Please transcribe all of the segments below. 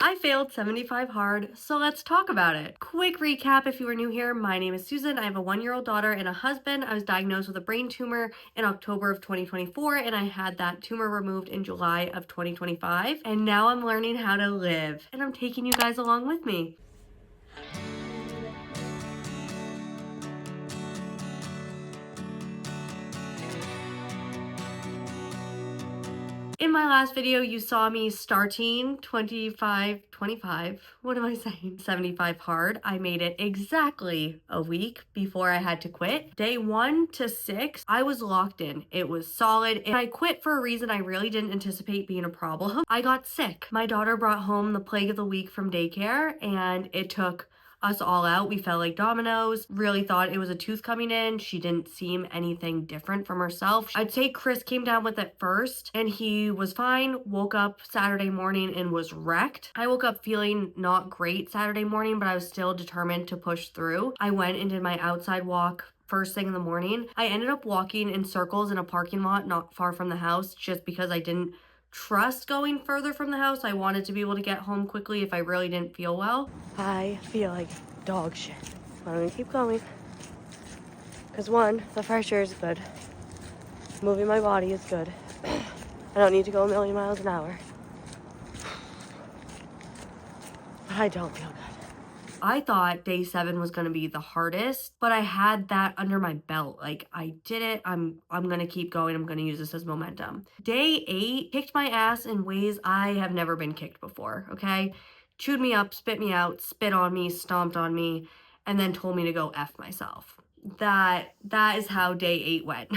I failed 75 hard, so let's talk about it. Quick recap if you are new here. My name is Susan. I have a 1-year-old daughter and a husband. I was diagnosed with a brain tumor in October of 2024, and I had that tumor removed in July of 2025. And now I'm learning how to live, and I'm taking you guys along with me. In my last video, you saw me starting 25, what am I saying? 75 hard. I made it exactly a week before I had to quit. Day 1 to 6, I was locked in. It was solid. And I quit for a reason I really didn't anticipate being a problem. I got sick. My daughter brought home the plague of the week from daycare, and it took us all out. We felt like dominoes. Really thought it was a tooth coming in. She didn't seem anything different from herself. I'd say Chris came down with it first, and he was fine. Woke up Saturday morning and was wrecked. I woke up feeling not great Saturday morning, but I was still determined to push through. I went and did my outside walk first thing in the morning. I ended up walking in circles in a parking lot not far from the house just because I didn't trust going further from the house. I wanted to be able to get home quickly if I really didn't feel well. I feel like dog shit. I'm gonna keep going. Because one, the fresh air is good. Moving my body is good. I don't need to go a million miles an hour. But I don't feel good. I thought day 7 was gonna be the hardest, but I had that under my belt. Like, I did it. I'm gonna keep going. I'm gonna use this as momentum. Day 8 kicked my ass in ways I have never been kicked before, okay? Chewed me up, spit me out, spit on me, stomped on me, and then told me to go F myself. That is how day 8 went.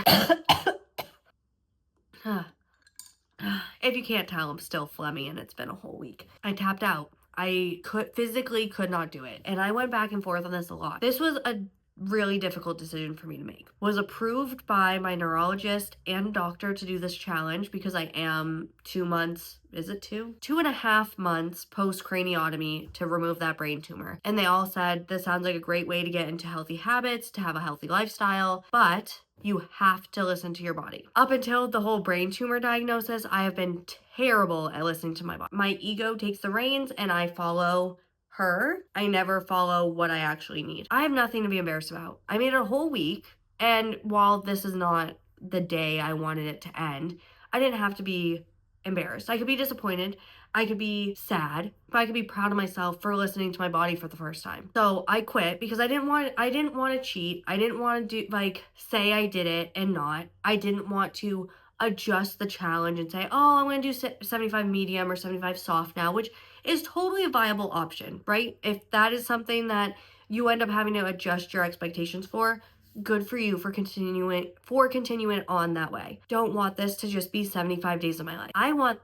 If you can't tell, I'm still phlegmy and it's been a whole week. I tapped out. I physically could not do it. And I went back and forth on this a lot. This was a really difficult decision for me to make. Was approved by my neurologist and doctor to do this challenge because I am 2 months, is it 2? 2.5 months post craniotomy to remove that brain tumor. And they all said, this sounds like a great way to get into healthy habits, to have a healthy lifestyle, but you have to listen to your body. Up until the whole brain tumor diagnosis, I have been terrible at listening to my body. My ego takes the reins and I follow her. I never follow what I actually need. I have nothing to be embarrassed about. I made it a whole week, and while this is not the day I wanted it to end, I didn't have to be embarrassed. I could be disappointed. I could be sad, but I could be proud of myself for listening to my body for the first time. So I quit because I didn't want to cheat. I didn't want to say I did it and not. I didn't want to adjust the challenge and say, oh, I'm going to do 75 medium or 75 soft now, which is totally a viable option, right? If that is something that you end up having to adjust your expectations for, good for you for continuing on that way. Don't want this to just be 75 days of my life. I want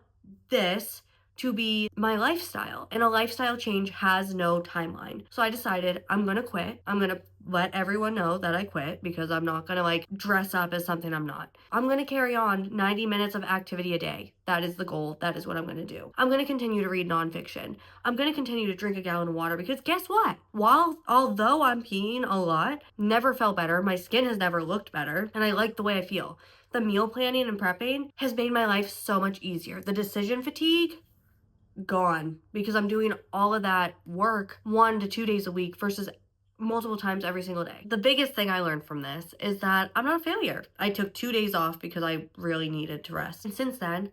this to be my lifestyle, and a lifestyle change has no timeline. So I decided I'm gonna quit. I'm gonna let everyone know that I quit because I'm not gonna dress up as something I'm not. I'm gonna carry on 90 minutes of activity a day. That is the goal. That is what I'm gonna do. I'm gonna continue to read nonfiction. I'm gonna continue to drink a gallon of water because guess what? Although I'm peeing a lot, never felt better. My skin has never looked better, and I like the way I feel. The meal planning and prepping has made my life so much easier. The decision fatigue, gone, because I'm doing all of that work 1 to 2 days a week versus multiple times every single day. The biggest thing I learned from this is that I'm not a failure. I took 2 days off because I really needed to rest. And since then,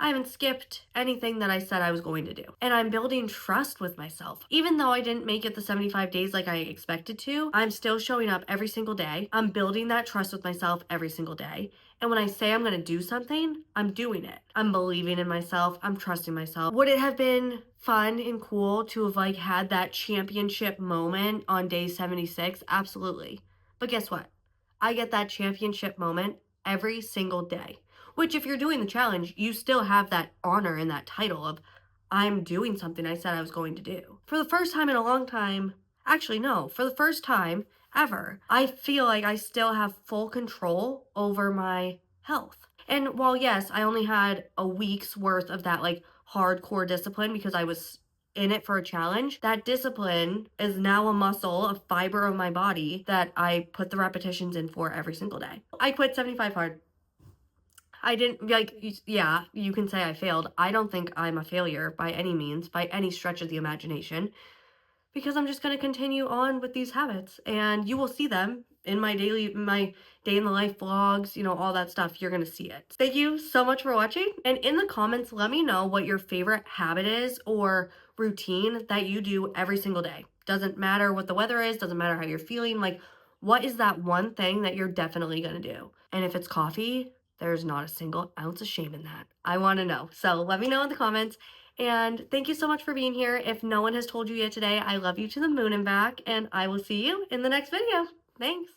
I haven't skipped anything that I said I was going to do. And I'm building trust with myself. Even though I didn't make it the 75 days like I expected to, I'm still showing up every single day. I'm building that trust with myself every single day. And when I say I'm going to do something, I'm doing it. I'm believing in myself. I'm trusting myself. Would it have been fun and cool to have had that championship moment on day 76? Absolutely. But guess what? I get that championship moment every single day. Which, if you're doing the challenge, you still have that honor and that title of, I'm doing something I said I was going to do. For the first time in a long time, actually no, for the first time ever, I feel like I still have full control over my health. And while yes, I only had a week's worth of that hardcore discipline because I was in it for a challenge, that discipline is now a muscle, a fiber of my body that I put the repetitions in for every single day. I quit 75 hard. I didn't like, yeah, you can say I failed. I don't think I'm a failure by any means, by any stretch of the imagination, because I'm just going to continue on with these habits and you will see them in my day in the life vlogs, all that stuff. You're going to see it. Thank you so much for watching. And in the comments, let me know what your favorite habit is or routine that you do every single day. Doesn't matter what the weather is, doesn't matter how you're feeling. Like, what is that one thing that you're definitely going to do? And if it's coffee, there's not a single ounce of shame in that. I want to know. So let me know in the comments. And thank you so much for being here. If no one has told you yet today, I love you to the moon and back, and I will see you in the next video. Thanks.